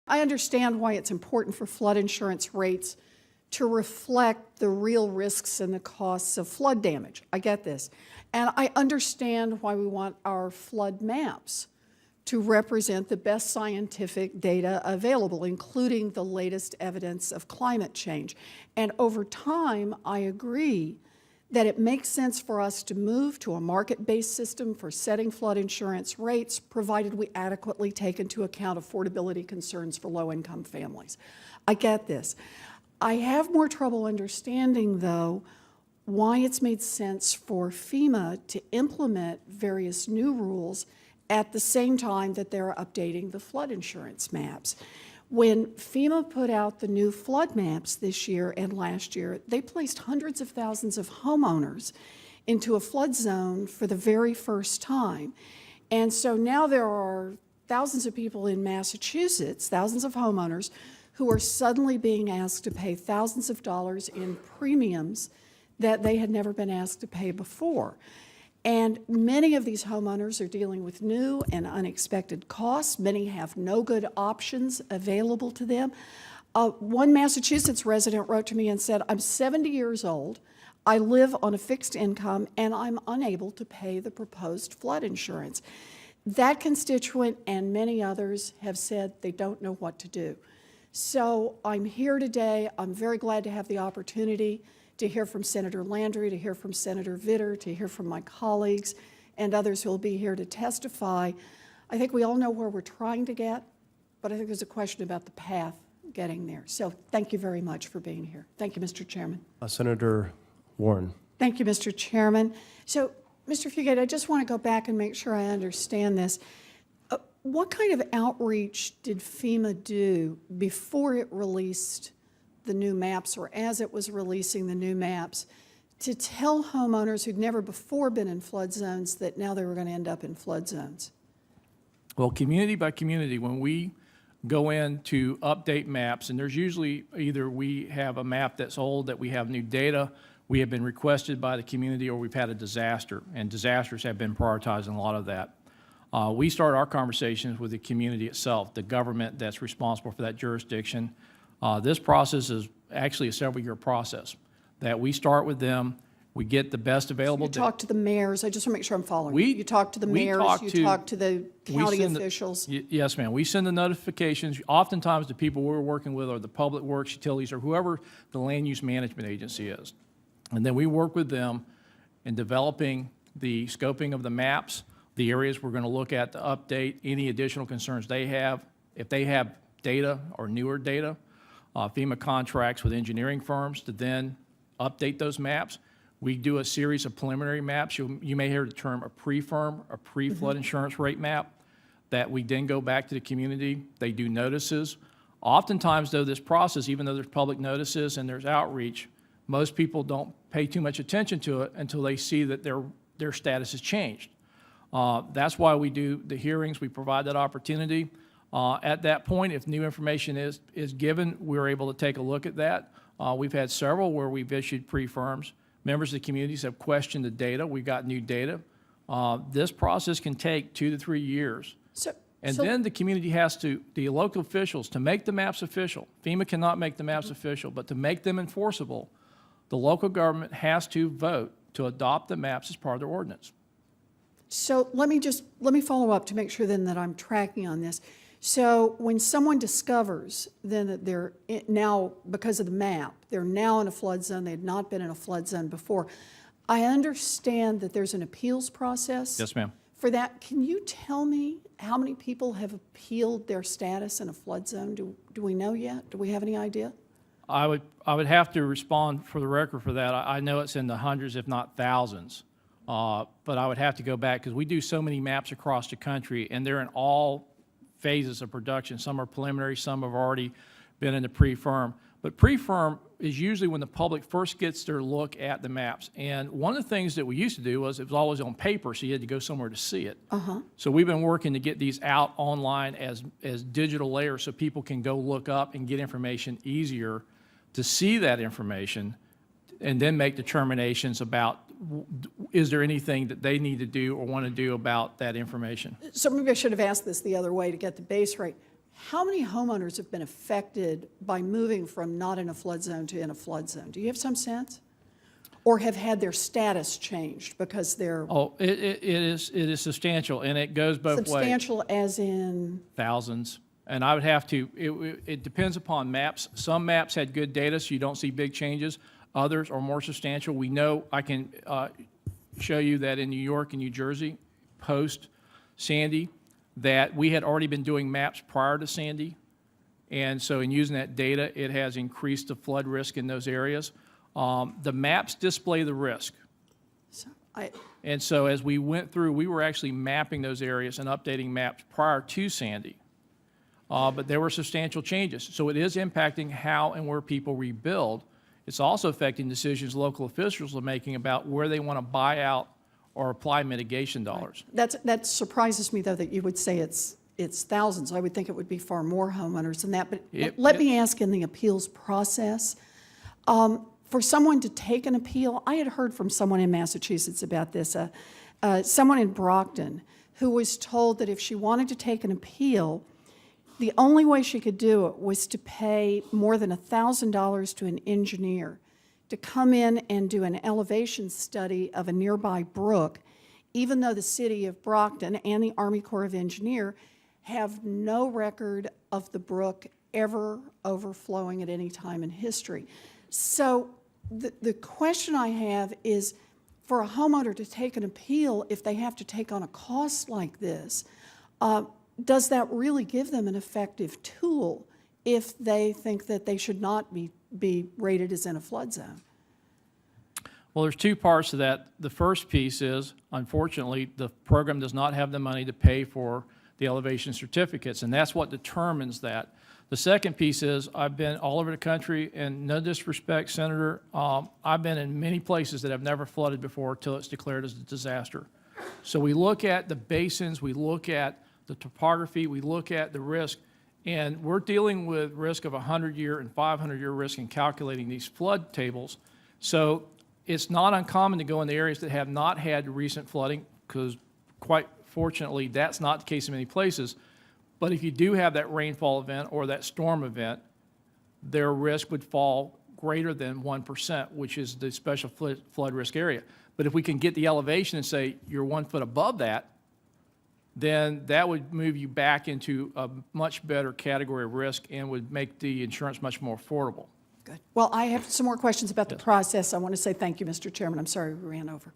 I understand why it's important for flood insurance rates to reflect the real risks and the costs of flood damage. I get this. And I understand why we want our flood maps to represent the best scientific data available, including the latest evidence of climate change. And over time, I agree that it makes sense for us to move to a market-based system for setting flood insurance rates, provided we adequately take into account affordability concerns for low-income families. I get this. I have more trouble understanding, though, why it's made sense for FEMA to implement various new rules at the same time that they're updating the flood insurance maps. When FEMA put out the new flood maps this year and last year, they placed hundreds of thousands of homeowners into a flood zone for the very first time. And so now there are thousands of people in Massachusetts, thousands of homeowners, who are suddenly being asked to pay thousands of dollars in premiums that they had never been asked to pay before. And many of these homeowners are dealing with new and unexpected costs. Many have no good options available to them. One Massachusetts resident wrote to me and said, I'm 70 years old, I live on a fixed income, and I'm unable to pay the proposed flood insurance. That constituent and many others have said they don't know what to do. So I'm here today. I'm very glad to have the opportunity to hear from Senator Landry, to hear from Senator Vitter, to hear from my colleagues and others who will be here to testify. I think we all know where we're trying to get, but I think there's a question about the path getting there. So thank you very much for being here. Thank you, Mr. Chairman. Senator Warren. Thank you, Mr. Chairman. So, Mr. Fugate, I just want to go back and make sure I understand this. What kind of outreach did FEMA do before it released the new maps, or as it was releasing the new maps, to tell homeowners who'd never before been in flood zones that now they were going to end up in flood zones? Well, community by community, when we go in to update maps, and there's usually either we have a map that's old, that we have new data, we have been requested by the community, or we've had a disaster, and disasters have been prioritized in a lot of that. We start our conversations with the community itself, the government that's responsible for that jurisdiction. This process is actually a several-year process that we start with them. We get the best available. So you talk to the mayors. I just want to make sure I'm following. You talk to the mayors. You talk to the county officials. Yes, ma'am. We send the notifications. Oftentimes, the people we're working with are the public works, utilities, or whoever the land use management agency is. And then we work with them in developing the scoping of the maps, the areas we're going to look at to update, any additional concerns they have. If they have data or newer data, FEMA contracts with engineering firms to then update those maps. We do a series of preliminary maps. You may hear the term a pre-firm, a pre-flood insurance rate map, that we then go back to the community. They do notices. Oftentimes, though, this process, even though there's public notices and there's outreach, most people don't pay too much attention to it until they see that their status has changed. That's why we do the hearings. We provide that opportunity. At that point, if new information is given, we're able to take a look at that. We've had several where we've issued pre-firms. Members of the communities have questioned the data. We've got new data. This process can take 2 to 3 years. Then the community has to, the local officials, to make the maps official. FEMA cannot make the maps official, but to make them enforceable, the local government has to vote to adopt the maps as part of their ordinance. So let me follow up to make sure then that I'm tracking on this. So when someone discovers then that they're now, because of the map, they're now in a flood zone, they had not been in a flood zone before, I understand that there's an appeals process. Yes, ma'am. For that, can you tell me how many people have appealed their status in a flood zone? Do we know yet? Do we have any idea? I would have to respond for the record for that. I know it's in the hundreds, if not thousands. But I would have to go back because we do so many maps across the country, and they're in all phases of production. Some are preliminary, some have already been in the pre-firm. But pre-firm is usually when the public first gets their look at the maps. And one of the things that we used to do was it was always on paper, so you had to go somewhere to see it. So we've been working to get these out online as digital layers so people can go look up and get information easier to see that information and then make determinations about is there anything that they need to do or want to do about that information. So maybe I should have asked this the other way to get the base rate. how many homeowners have been affected by moving from not in a flood zone to in a flood zone? Do you have some sense? Or have had their status changed because they're Oh, it is substantial, and it goes both ways. substantial as in? Thousands. And I would have to, it depends upon maps. Some maps had good data, so you don't see big changes. Others are more substantial. We know, I can show you that in New York and New Jersey, post-Sandy, that we had already been doing maps prior to Sandy. And so in using that data, it has increased the flood risk in those areas. The maps display the risk. And so as we went through, we were actually mapping those areas and updating maps prior to Sandy. But there were substantial changes. So it is impacting how and where people rebuild. It's also affecting decisions local officials are making about where they want to buy out or apply mitigation dollars. That surprises me, though, that you would say it's thousands. I would think it would be far more homeowners than that. But let me ask, in the appeals process, for someone to take an appeal, I had heard from someone in Massachusetts about this, someone in Brockton who was told that if she wanted to take an appeal, the only way she could do it was to pay more than $1,000 to an engineer to come in and do an elevation study of a nearby brook, even though the city of Brockton and the Army Corps of Engineers have no record of the brook ever overflowing at any time in history. So the question I have is, for a homeowner to take an appeal, if they have to take on a cost like this, does that really give them an effective tool if they think that they should not be rated as in a flood zone? Well, there's two parts to that. The first piece is, unfortunately, the program does not have the money to pay for the elevation certificates, and that's what determines that. The second piece is, I've been all over the country, and no disrespect, Senator, I've been in many places that have never flooded before till it's declared as a disaster. So we look at the basins, we look at the topography, we look at the risk, and we're dealing with risk of 100-year and 500-year risk in calculating these flood tables. So it's not uncommon to go in the areas that have not had recent flooding, because quite fortunately, that's not the case in many places. But if you do have that rainfall event or that storm event, their risk would fall greater than 1%, which is the special flood risk area. But if we can get the elevation and say you're 1 foot above that, then that would move you back into a much better category of risk and would make the insurance much more affordable. Good. Well, I have some more questions about the process. I want to say thank you, Mr. Chairman. I'm sorry we ran over.